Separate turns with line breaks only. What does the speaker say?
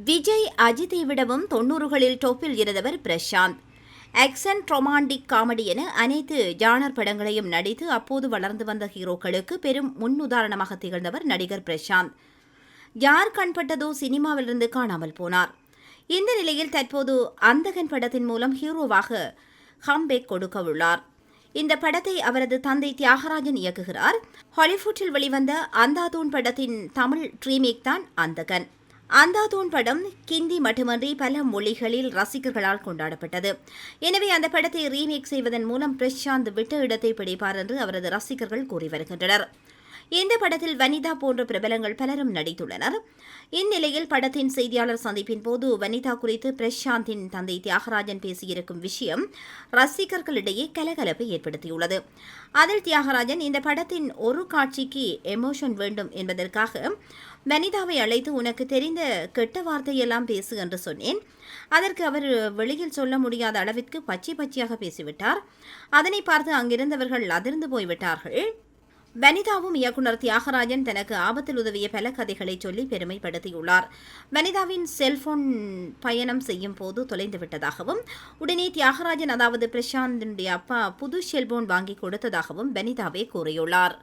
விஜய் அஜித்தை விடவும் 90களில் டொப்பில் இருந்தவர் பிரசாந்த். ஆக்சன், ரொமாண்டிக், காமெடி என அனைத்து ஜானர் படங்களையும் நடித்து அப்போது வளர்ந்து வந்த ஹீரோக்களுக்கு பெரும் முன்னுதாரணமாக திகழ்ந்தவர் நடிகர் பிரசாந்த். யார் கண்பட்டதோ சினிமாவிலிருந்து காணாமல் போனார். இந்த நிலையில் தற்போது அந்தகன் படத்தின் மூலம் ஹீரோவாக கம்பேக் கொடுக்க உள்ளார். இந்த படத்தை அவரது தந்தை தியாகராஜன் இயக்குகிறார். ஹாலிவுட்டில் வெளிவந்த அந்தாதூன் படத்தின் தமிழ் ரீமேக் தான் அந்தகன். அந்தாதூன் படம் ஹிந்தி மட்டுமன்றி பல மொழிகளில் ரசிகர்களால் கொண்டாடப்பட்டது. எனவே அந்த படத்தை ரீமேக் செய்வதன் மூலம் பிரசாந்த் விட்ட இடத்தை பிடிப்பார் என்று அவரது ரசிகர்கள் கூறி வருகின்றனர். இந்த படத்தில் வனிதா போன்ற பிரபலங்கள் பலரும் நடித்துள்ளனர். இந்நிலையில் படத்தின் செய்தியாளர் சந்திப்பின் போது வனிதா குறித்து பிரசாந்தின் தந்தை தியாகராஜன் பேசியிருக்கும் விஷயம் ரசிகர்களிடையே கலகலப்பை ஏற்படுத்தியுள்ளது. அதில் தியாகராஜன் இந்த படத்தின் ஒரு காட்சிக்கு எமோஷன் வேண்டும் என்பதற்காக வனிதாவை அழைத்து உனக்கு தெரிந்த கெட்ட வார்த்தையெல்லாம் பேசு என்று சொன்னேன். அதற்கு அவர் வெளியில் சொல்ல முடியாத அளவிற்கு பச்சையாக பேசிவிட்டார். அதனை பார்த்து அங்கிருந்தவர்கள் அதிர்ந்து போய்விட்டார்கள். வனிதாவும் இயக்குனர் தியாகராஜன் தனக்கு ஆபத்தில் உதவிய பல கதைகளை சொல்லி பெருமைப்படுத்தியுள்ளார். வனிதாவின் செல்போன் பயணம் செய்யும் போது தொலைந்து விட்டதாகவும் உடனே தியாகராஜன் அதாவது பிரசாந்தினுடைய அப்பா புது செல்போன் வாங்கி கொடுத்ததாகவும் வனிதாவே கூறியுள்ளார்.